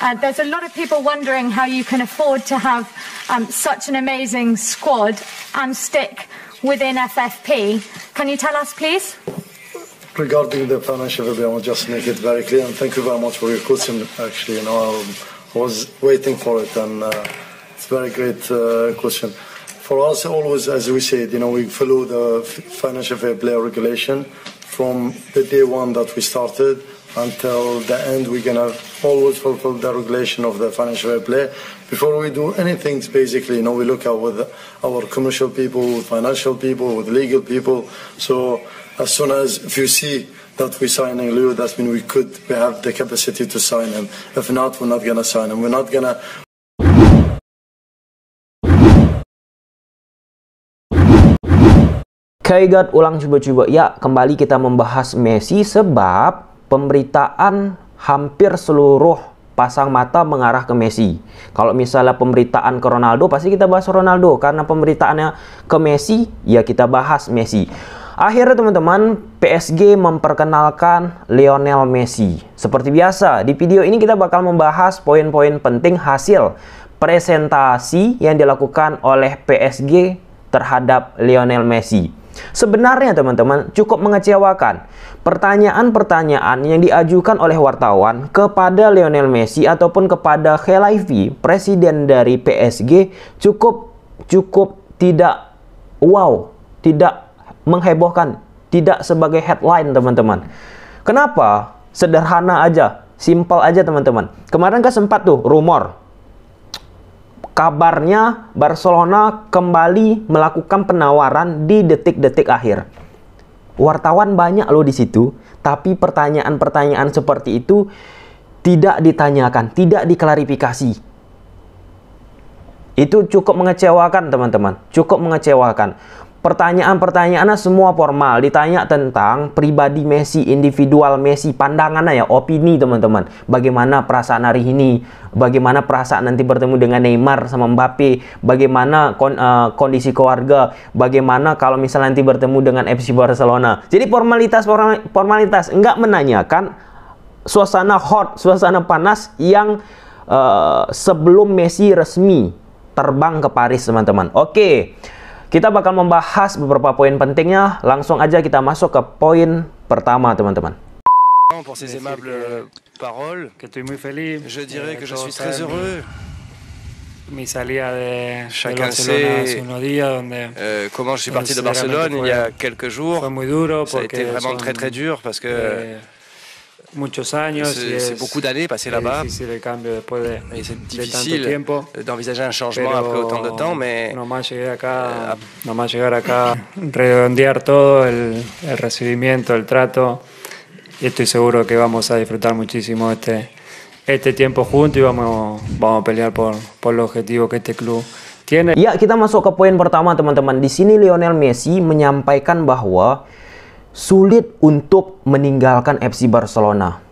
There's a lot of people wondering how you can afford to have such an amazing squad and stick within FFP. Can you tell us, please? Regarding the financial fair play, I will just make it very clear, and thank you very much for your question. Actually, I was waiting for it, and it's a very great question. For us, always, as we said, we follow the financial fair play regulation from the day one that we started until the end. We're gonna always fulfill the regulation of the financial fair play. Before we do anything, basically, we look at with our commercial people, with financial people, with legal people. So as soon as if you see that we're signing Leo, that means we have the capacity to sign him. If not, we're not gonna sign him. We're not gonna. Kaigat ulang coba-coba. Ya, kembali kita membahas Messi sebab pemberitaan hampir seluruh pasang mata mengarah ke Messi. Kalau misalnya pemberitaan ke Ronaldo, pasti kita bahas Ronaldo. Karena pemberitaannya ke Messi, ya kita bahas Messi. Akhirnya teman-teman, PSG memperkenalkan Lionel Messi. Seperti biasa, di video ini kita bakal membahas poin-poin penting hasil presentasi yang dilakukan oleh PSG terhadap Lionel Messi. Sebenarnya teman-teman cukup mengecewakan. Pertanyaan-pertanyaan yang diajukan oleh wartawan kepada Lionel Messi ataupun kepada Khelaify, presiden dari PSG, cukup tidak wow, tidak menghebohkan, tidak sebagai headline teman-teman. Kenapa? Sederhana aja, simpel aja teman-teman. Kemarin kan sempat tuh rumor, kabarnya Barcelona kembali melakukan penawaran di detik-detik akhir. Wartawan banyak loh di situ, tapi pertanyaan-pertanyaan seperti itu tidak ditanyakan, tidak diklarifikasi. Itu cukup mengecewakan teman-teman, cukup mengecewakan. Pertanyaan-pertanyaannya semua formal, ditanya tentang pribadi Messi, individual Messi, pandangannya ya, opini teman-teman. Bagaimana perasaan hari ini, bagaimana perasaan nanti bertemu dengan Neymar sama Mbappe, bagaimana kondisi keluarga, bagaimana kalau misalnya nanti bertemu dengan FC Barcelona. Jadi formalitas, enggak menanyakan suasana hot, suasana panas yang sebelum Messi resmi terbang ke Paris teman-teman. Oke. Kita bakal membahas beberapa poin pentingnya. Langsung aja kita masuk ke poin pertama, teman-teman. Pour ces aimables paroles, que estoy muy feliz. Je dirais que je suis très heureux. Mi salida de Chacun Barcelona sait hace unos días, donde comment je suis parti de Barcelone il y a quelques jours. fue muy duro Ça a été porque vraiment son, très dur parce que muchos años c'est beaucoup d'années passées là-bas. difícil el cambio después Et c'est de tanto difficile tiempo. d'envisager un changement après autant de temps, mais nomás llegar acá, redondear todo el recibimiento, el trato, y estoy seguro que vamos a disfrutar muchísimo este tiempo juntos y vamos a pelear por los objetivos que este club tiene. Ya, kita masuk ke poin pertama teman-teman. Di sini Lionel Messi menyampaikan bahwa sulit untuk meninggalkan FC Barcelona.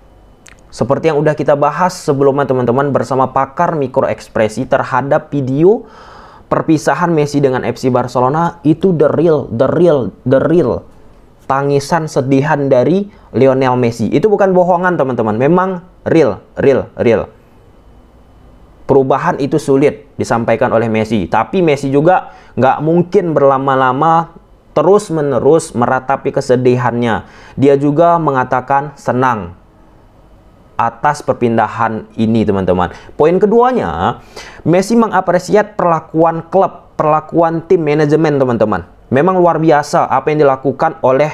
Seperti yang udah kita bahas sebelumnya teman-teman bersama pakar mikroekspresi terhadap video perpisahan Messi dengan FC Barcelona, itu the real tangisan sedihan dari Lionel Messi. Itu bukan bohongan teman-teman, memang real. Perubahan itu sulit disampaikan oleh Messi, tapi Messi juga nggak mungkin berlama-lama terus-menerus meratapi kesedihannya. Dia juga mengatakan senang atas perpindahan ini teman-teman. Poin keduanya, Messi mengapresiasi perlakuan klub, perlakuan tim manajemen teman-teman. Memang luar biasa apa yang dilakukan oleh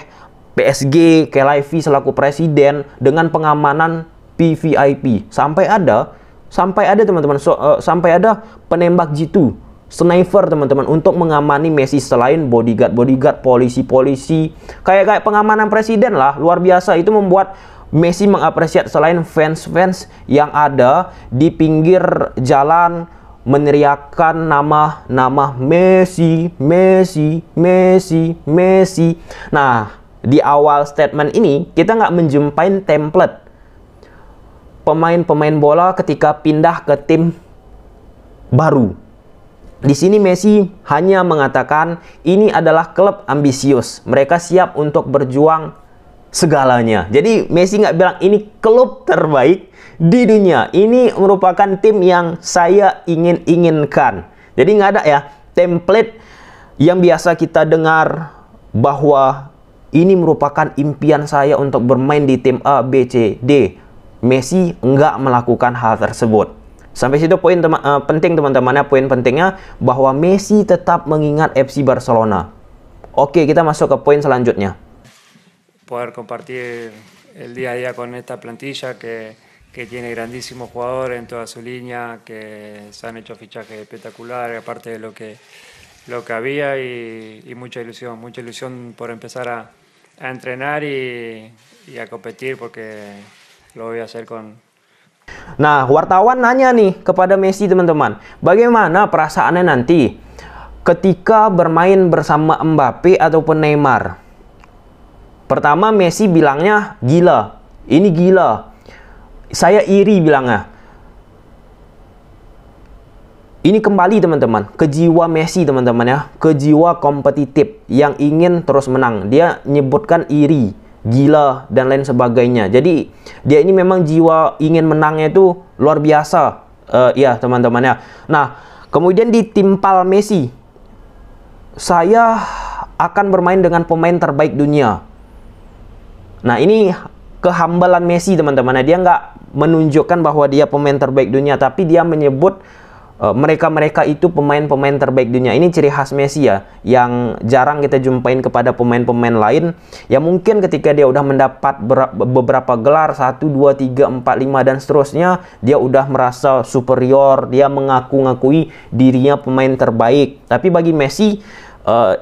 PSG, Khelaify selaku presiden dengan pengamanan VVIP. Sampai ada teman-teman, sampai ada penembak jitu, sniper teman-teman untuk mengamani Messi selain bodyguard, polisi. Kayak pengamanan presiden lah, luar biasa. Itu membuat Messi mengapresiasi selain fans yang ada di pinggir jalan meneriakkan nama Messi. Nah, di awal statement ini kita nggak menjumpai template pemain-pemain bola ketika pindah ke tim baru. Di sini Messi hanya mengatakan ini adalah klub ambisius. Mereka siap untuk berjuang segalanya. Jadi Messi nggak bilang ini klub terbaik di dunia, ini merupakan tim yang saya inginkan. Jadi nggak ada ya template yang biasa kita dengar bahwa ini merupakan impian saya untuk bermain di tim A, B, C, D. Messi nggak melakukan hal tersebut. Sampai situ poin penting teman-teman ya. Poin pentingnya bahwa Messi tetap mengingat FC Barcelona. Oke, kita masuk ke poin selanjutnya. Poder compartir el día a día con esta plantilla que tiene grandísimos jugadores en toda su línea, que se han hecho fichajes espectaculares, aparte de lo que había, y mucha ilusión por empezar a entrenar y a competir, porque lo voy a hacer con... Nah, wartawan nanya nih kepada Messi teman-teman, bagaimana perasaannya nanti ketika bermain bersama Mbappe ataupun Neymar? Pertama Messi bilangnya gila, ini gila, saya iri bilangnya. Ini kembali teman-teman ke jiwa Messi teman-teman ya, ke jiwa kompetitif yang ingin terus menang. Dia nyebutkan iri, gila dan lain sebagainya. Jadi dia ini memang jiwa ingin menangnya itu luar biasa ya teman-teman ya. Nah kemudian ditimpal Messi, saya akan bermain dengan pemain terbaik dunia. Nah ini kehambalan Messi teman-teman ya. Dia nggak menunjukkan bahwa dia pemain terbaik dunia, tapi dia menyebut mereka-mereka itu pemain-pemain terbaik dunia. Ini ciri khas Messi ya, yang jarang kita jumpain kepada pemain-pemain lain. Ya mungkin ketika dia udah mendapat beberapa gelar 1, 2, 3, 4, 5 dan seterusnya, dia udah merasa superior, dia mengaku-ngakui dirinya pemain terbaik. Tapi bagi Messi,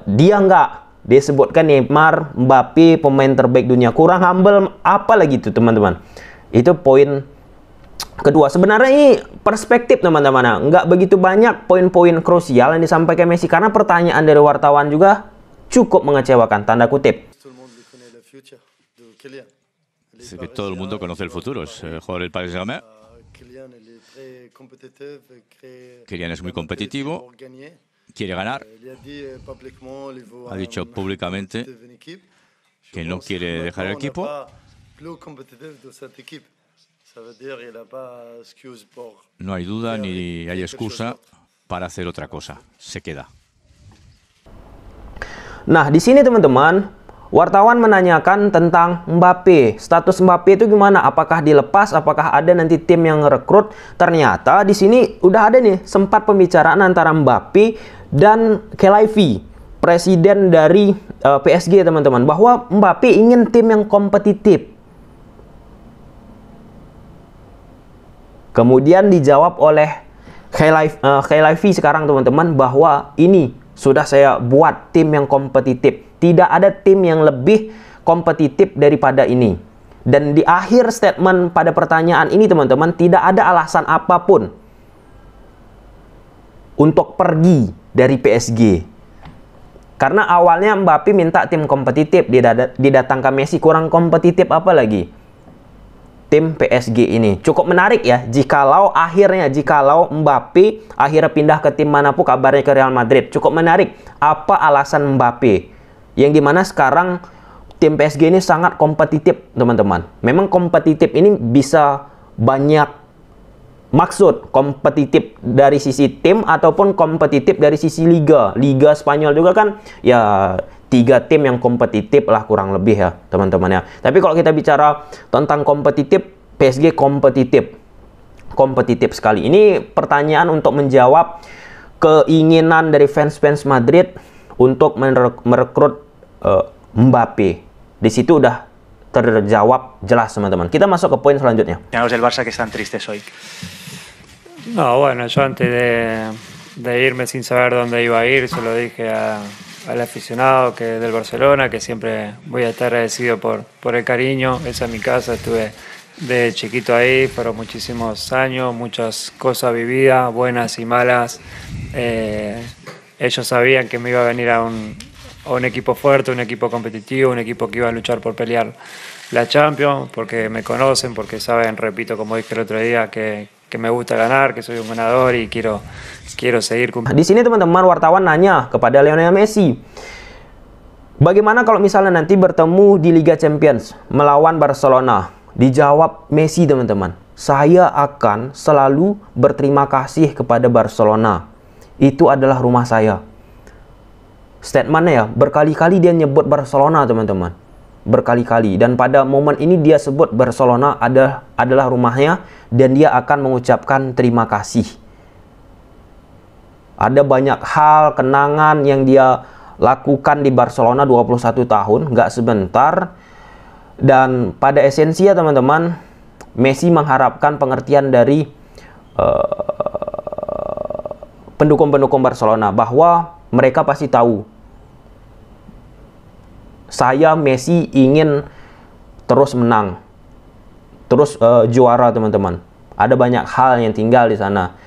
dia nggak. Dia sebutkan Neymar, Mbappe pemain terbaik dunia. Kurang humble apa lagi itu teman-teman. Itu poin kedua. Sebenarnya ini perspektif teman-teman, nggak begitu banyak poin-poin krusial yang disampaikan Messi, karena pertanyaan dari wartawan juga cukup mengecewakan, tanda kutip. C'est que todo el mundo conoce el futuro, es el jugador del Paris Saint-Germain. Kylian es muy competitivo, quiere ganar. Ha dicho públicamente que no quiere dejar el equipo. No hay duda ni hay excusa para hacer otra cosa. Se queda. Nah, di sini teman-teman, wartawan menanyakan tentang Mbappe. Status Mbappe itu gimana? Apakah dilepas? Apakah ada nanti tim yang ngerekrut? Ternyata di sini udah ada nih sempat pembicaraan antara Mbappe dan Khelaifi, presiden dari PSG teman-teman, bahwa Mbappe ingin tim yang kompetitif. Kemudian dijawab oleh Khelaifi sekarang teman-teman bahwa ini sudah saya buat tim yang kompetitif. Tidak ada tim yang lebih kompetitif daripada ini. Dan di akhir statement pada pertanyaan ini teman-teman, tidak ada alasan apapun untuk pergi dari PSG. Karena awalnya Mbappe minta tim kompetitif, didatangkan Messi, kurang kompetitif apa lagi? Tim PSG ini cukup menarik ya, jikalau Mbappe akhirnya pindah ke tim manapun, kabarnya ke Real Madrid. Cukup menarik apa alasan Mbappe, yang dimana sekarang tim PSG ini sangat kompetitif teman-teman. Memang kompetitif ini bisa banyak maksud, kompetitif dari sisi tim ataupun kompetitif dari sisi liga. Liga Spanyol juga kan ya 3 tim yang kompetitif lah kurang lebih ya teman-teman ya. Tapi kalau kita bicara tentang kompetitif, PSG kompetitif sekali. Ini pertanyaan untuk menjawab keinginan dari fans-fans Madrid untuk merekrut Mbappe. Di situ udah terjawab jelas teman-teman. Kita masuk ke poin selanjutnya. Los del Barça que están tristes hoy. No, bueno, yo antes de irme sin saber dónde iba a ir, se lo dije al aficionado que del Barcelona, que siempre voy a estar agradecido por el cariño. Esa es mi casa, estuve de chiquito ahí, fueron muchísimos años, muchas cosas vividas, buenas y malas. Ellos sabían que me iba a venir a un equipo fuerte, un equipo competitivo, un equipo que iba a luchar por pelear la Champions, porque me conocen, porque saben, repito, como dije el otro día, que me gusta ganar, que soy un ganador y quiero seguir cumpliendo. Di sini teman-teman wartawan nanya kepada Lionel Messi, Bagaimana kalau misalnya nanti bertemu di Liga Champions melawan Barcelona? Dijawab Messi, teman-teman. Saya akan selalu berterima kasih kepada Barcelona. Itu adalah rumah saya. Statementnya ya, berkali-kali dia nyebut Barcelona, teman-teman. Berkali-kali. Dan pada momen ini dia sebut Barcelona adalah rumahnya, dan dia akan mengucapkan terima kasih. Ada banyak hal, kenangan yang dia lakukan di Barcelona 21 tahun, nggak sebentar. Dan pada esensinya, teman-teman, Messi mengharapkan pengertian dari pendukung-pendukung Barcelona, bahwa mereka pasti tahu saya, Messi, ingin terus menang, terus juara, teman-teman. Ada banyak hal yang tinggal di sana.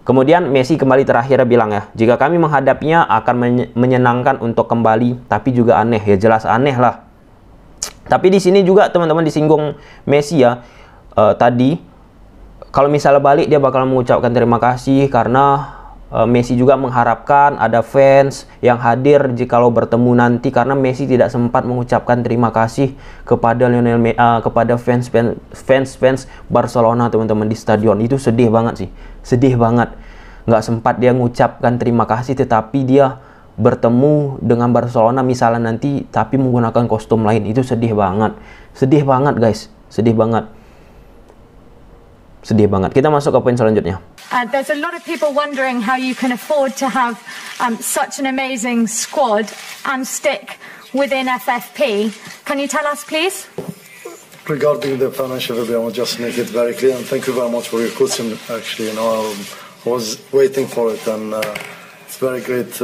Kemudian Messi kembali terakhir bilang ya, jika kami menghadapinya akan menyenangkan untuk kembali, tapi juga aneh. Ya jelas aneh lah. Tapi di sini juga, teman-teman, disinggung Messi ya, tadi kalau misalnya balik dia bakal mengucapkan terima kasih karena Messi juga mengharapkan ada fans yang hadir jikalau bertemu nanti, karena Messi tidak sempat mengucapkan terima kasih kepada kepada fans Barcelona, teman-teman, di stadion. Itu sedih banget sih, sedih banget. Nggak sempat dia mengucapkan terima kasih, tetapi dia bertemu dengan Barcelona misalnya nanti tapi menggunakan kostum lain. Itu sedih banget guys, sedih banget. Kita masuk ke poin selanjutnya. There's a lot of people wondering how you can afford to have such an amazing squad and stick within FFP. Can you tell us, please? Regarding the financial review, I will just make it very clear, and thank you very much for your question. Actually, I was waiting for it, and it's a very great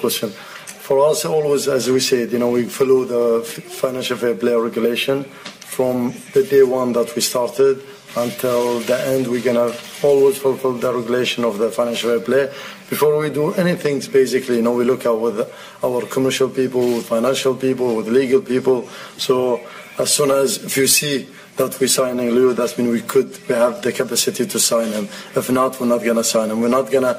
question. For us, always, as we said, we follow the financial fair play regulation from the day one that we started until the end. We're gonna always fulfill the regulation of the financial fair play. Before we do anything, basically, we look at with our commercial people, with financial people, with legal people. So as soon as if you see that we're signing Leo, that means we have the capacity to sign him. If not, we're not gonna sign him. We're not gonna.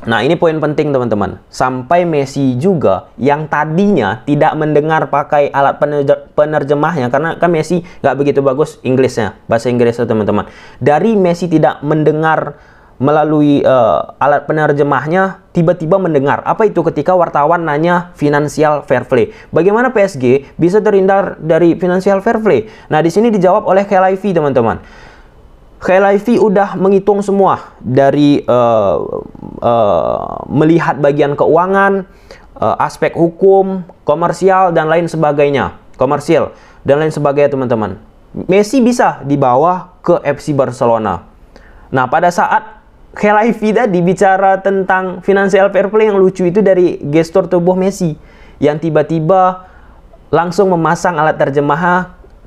Nah, ini poin penting, teman-teman. Sampai Messi juga yang tadinya tidak mendengar pakai alat penerjemahnya, karena kan Messi nggak begitu bagus Inggrisnya, bahasa Inggrisnya, teman-teman. Dari Messi tidak mendengar melalui alat penerjemahnya, tiba-tiba mendengar. Apa itu? Ketika wartawan nanya financial fair play. Bagaimana PSG bisa terhindar dari financial fair play? Nah, di sini dijawab oleh Khelaifi, teman-teman. Khelaifi udah menghitung semua dari melihat bagian keuangan, aspek hukum, komersial dan lain sebagainya, teman-teman. Messi bisa dibawa ke FC Barcelona. Nah, pada saat Khelaifi tadi bicara tentang financial fair play, yang lucu itu dari gestur tubuh Messi yang tiba-tiba langsung memasang alat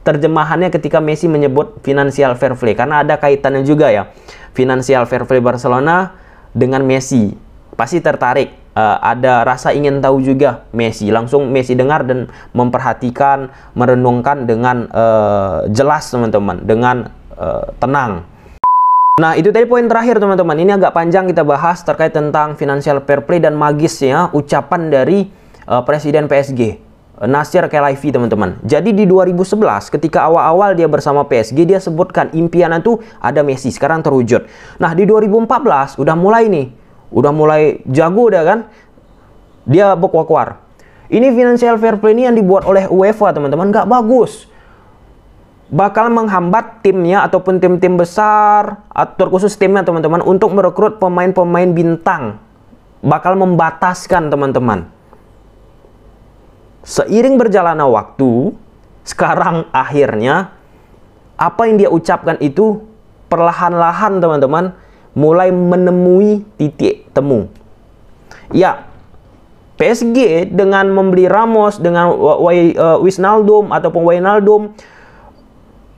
terjemahannya ketika Messi menyebut financial fair play, karena ada kaitannya juga ya, financial fair play Barcelona dengan Messi. Pasti tertarik, ada rasa ingin tahu juga Messi. Langsung Messi dengar dan memperhatikan, merenungkan dengan jelas, teman-teman, dengan tenang. Nah, itu tadi poin terakhir, teman-teman. Ini agak panjang kita bahas terkait tentang financial fair play dan magisnya ucapan dari Presiden PSG Nasser Khelaifi, teman-teman. Jadi di 2011 ketika awal-awal dia bersama PSG, dia sebutkan impian itu ada Messi, sekarang terwujud. Nah, di 2014 udah mulai jago udah kan. Dia berkuar-kuar. Ini financial fair play ini yang dibuat oleh UEFA, teman-teman, nggak bagus. Bakal menghambat timnya ataupun tim-tim besar, atau khusus timnya, teman-teman, untuk merekrut pemain-pemain bintang. Bakal membataskan, teman-teman. Seiring berjalannya waktu, sekarang akhirnya apa yang dia ucapkan itu perlahan-lahan, teman-teman, mulai menemui titik temu. Ya, PSG dengan membeli Ramos, dengan Wijnaldum ataupun Wijnaldum,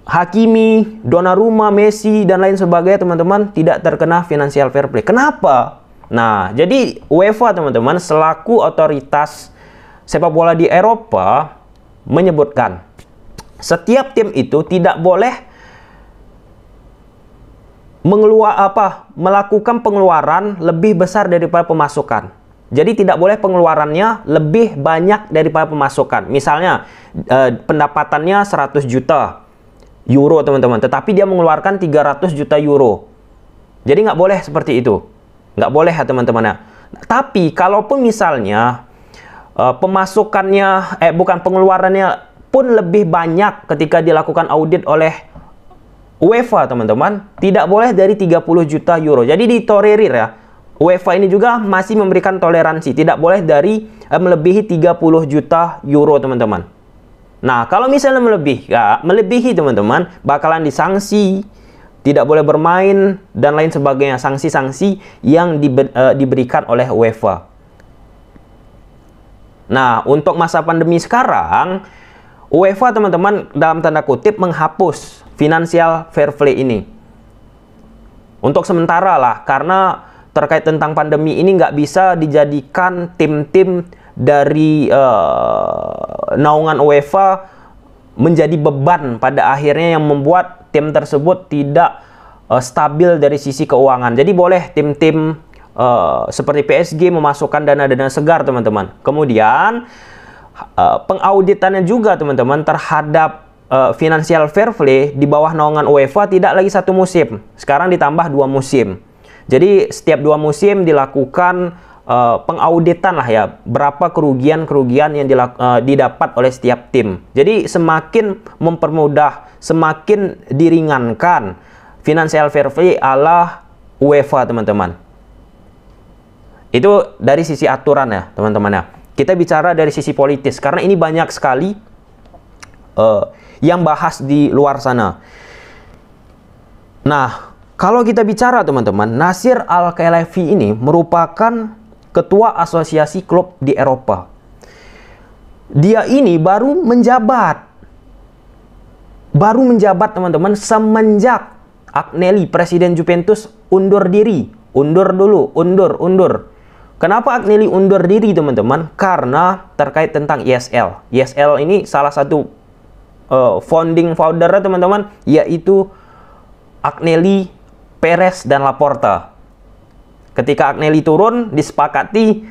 Hakimi, Donnarumma, Messi dan lain sebagainya, teman-teman, tidak terkena financial fair play. Kenapa? Nah, jadi UEFA, teman-teman, selaku otoritas sepak bola di Eropa menyebutkan setiap tim itu tidak boleh melakukan pengeluaran lebih besar daripada pemasukan. Jadi tidak boleh pengeluarannya lebih banyak daripada pemasukan. Misalnya pendapatannya 100 juta euro teman-teman, tetapi dia mengeluarkan 300 juta euro. Jadi nggak boleh seperti itu. Nggak boleh ya teman-teman ya. Tapi kalaupun misalnya pengeluarannya pun lebih banyak ketika dilakukan audit oleh UEFA teman-teman, tidak boleh dari 30 juta euro. Jadi ditolerir ya. UEFA ini juga masih memberikan toleransi, tidak boleh dari melebihi 30 juta euro teman-teman. Nah, kalau misalnya melebihi teman-teman, bakalan disanksi, tidak boleh bermain dan lain sebagainya, sanksi-sanksi yang diberikan oleh UEFA. Nah, untuk masa pandemi sekarang, UEFA teman-teman dalam tanda kutip menghapus financial fair play ini. Untuk sementara lah, karena terkait tentang pandemi ini nggak bisa dijadikan tim-tim dari naungan UEFA menjadi beban pada akhirnya yang membuat tim tersebut tidak stabil dari sisi keuangan. Jadi boleh tim-tim seperti PSG memasukkan dana-dana segar teman-teman. Kemudian pengauditannya juga teman-teman terhadap financial fair play di bawah naungan UEFA tidak lagi 1 musim, sekarang ditambah 2 musim. Jadi setiap 2 musim dilakukan pengauditan lah ya, berapa kerugian-kerugian yang didapat oleh setiap tim. Jadi semakin mempermudah, semakin diringankan financial fair play ala UEFA teman-teman. Itu dari sisi aturan ya teman-teman ya. Kita bicara dari sisi politis karena ini banyak sekali yang bahas di luar sana. Nah, kalau kita bicara teman-teman, Nasir Al-Khelaifi ini merupakan ketua asosiasi klub di Eropa. Dia ini baru menjabat teman-teman semenjak Agnelli, presiden Juventus, undur diri. Undur. Kenapa Agnelli undur diri teman-teman? Karena terkait tentang ISL. ISL ini salah satu founder teman-teman, yaitu Agnelli, Perez, dan Laporta. Ketika Agnelli turun, disepakati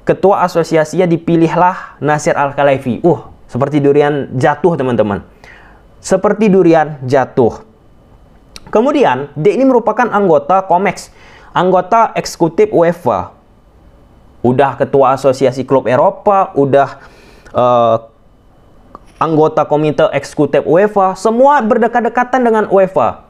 ketua asosiasinya dipilihlah Nasir Al-Khelaifi. Seperti durian jatuh teman-teman. Seperti durian jatuh. Kemudian, dia ini merupakan anggota COMEX, anggota eksekutif UEFA. Udah ketua asosiasi klub Eropa, udah anggota komite eksekutif UEFA, semua berdekatan dengan UEFA.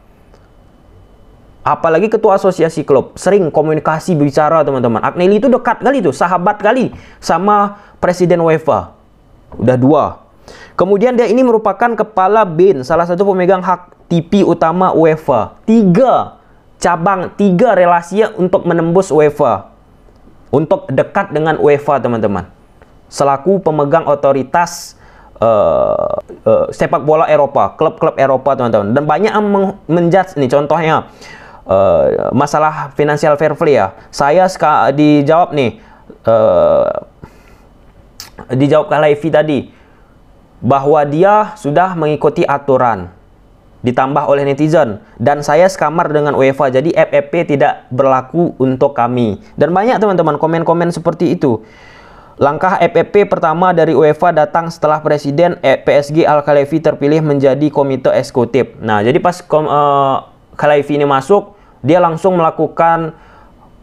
Apalagi ketua asosiasi klub, sering komunikasi bicara teman-teman. Agnelli itu dekat kali tuh, sahabat kali sama presiden UEFA. Udah 2. Kemudian dia ini merupakan kepala BIN, salah satu pemegang hak TV utama UEFA. 3 cabang, 3 relasi untuk menembus UEFA. Untuk dekat dengan UEFA teman-teman. Selaku pemegang otoritas sepak bola Eropa, klub-klub Eropa teman-teman. Dan banyak yang menjudge nih, contohnya masalah financial fair play ya. Saya dijawab nih, dijawab Khelaifi tadi bahwa dia sudah mengikuti aturan, ditambah oleh netizen, dan saya sekamar dengan UEFA, jadi FFP tidak berlaku untuk kami. Dan banyak teman-teman komen-komen seperti itu. Langkah FFP pertama dari UEFA datang setelah presiden PSG Al-Khelaifi terpilih menjadi komite eksekutif. Nah, jadi pas Khelaifi ini masuk, dia langsung melakukan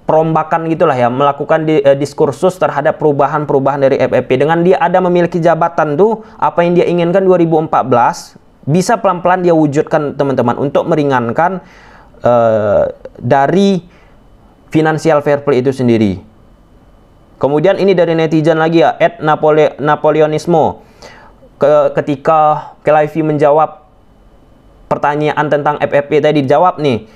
perombakan gitulah ya, melakukan diskursus terhadap perubahan-perubahan dari FFP. Dengan dia ada memiliki jabatan tuh, apa yang dia inginkan 2014 bisa pelan-pelan dia wujudkan teman-teman untuk meringankan dari financial fair play itu sendiri. Kemudian ini dari netizen lagi ya, @Napoleonismo. Ketika Khelaifi menjawab pertanyaan tentang FFP tadi, dijawab nih,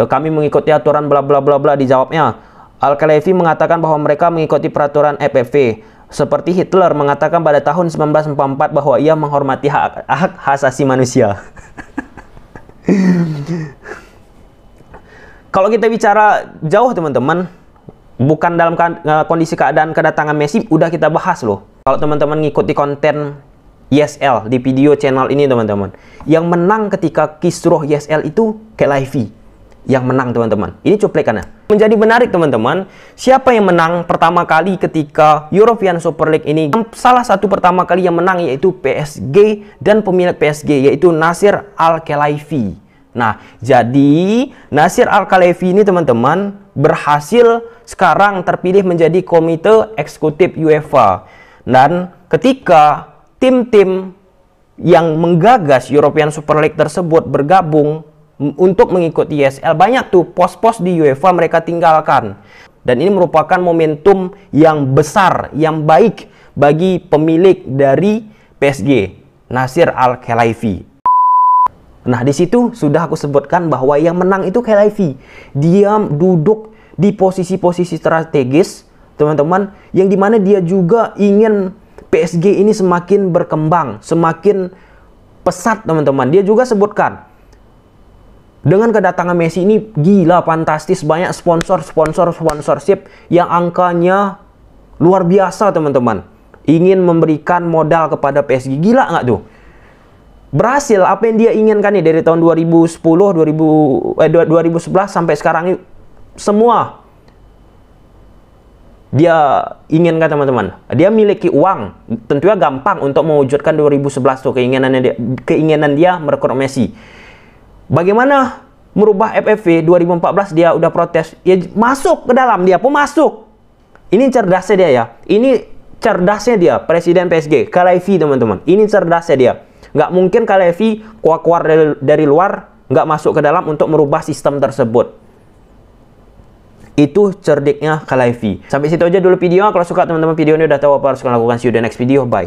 kami mengikuti aturan bla bla bla bla, dijawabnya. Al-Khelaifi mengatakan bahwa mereka mengikuti peraturan FFP. Seperti Hitler mengatakan pada tahun 1944 bahwa ia menghormati hak asasi manusia. Kalau kita bicara jauh teman-teman, bukan dalam kondisi keadaan kedatangan Messi, udah kita bahas loh. Kalau teman-teman ngikuti konten ESL di video channel ini teman-teman, yang menang ketika kisruh ESL itu Khelaifi. yang menang, teman-teman. Ini cuplikannya. Menjadi menarik, teman-teman. Siapa yang menang pertama kali ketika European Super League ini? Salah satu pertama kali yang menang yaitu PSG dan pemilik PSG yaitu Nasser Al-Khelaifi. Nah, jadi Nasser Al-Khelaifi ini, teman-teman, berhasil sekarang terpilih menjadi komite eksekutif UEFA. Dan ketika tim-tim yang menggagas European Super League tersebut bergabung untuk mengikuti ESL, banyak tuh pos-pos di UEFA mereka tinggalkan. Dan ini merupakan momentum yang besar, yang baik bagi pemilik dari PSG, Nasser Al-Khelaifi. Nah, di situ sudah aku sebutkan bahwa yang menang itu Khelaifi. Dia duduk di posisi-posisi strategis, teman-teman, yang dimana dia juga ingin PSG ini semakin berkembang, semakin pesat, teman-teman. Dia juga sebutkan, dengan kedatangan Messi ini gila, fantastis, banyak sponsorship yang angkanya luar biasa, teman-teman. Ingin memberikan modal kepada PSG. Gila nggak tuh? Berhasil apa yang dia inginkan nih dari tahun 2011 sampai sekarang ini, semua dia inginkan, teman-teman. Dia memiliki uang, tentunya gampang untuk mewujudkan 2011 tuh keinginan dia merekrut Messi. Bagaimana merubah FFV 2014 dia udah protes, ya masuk ke dalam, dia pun masuk. Ini cerdasnya dia ya. Ini cerdasnya dia, presiden PSG, Khelaifi, teman-teman. Ini cerdasnya dia. Nggak mungkin Khelaifi keluar dari luar, nggak masuk ke dalam untuk merubah sistem tersebut. Itu cerdiknya Khelaifi. Sampai situ aja dulu video. Kalau suka teman-teman video ini udah tahu apa harus kalian lakukan. See you the next video. Bye.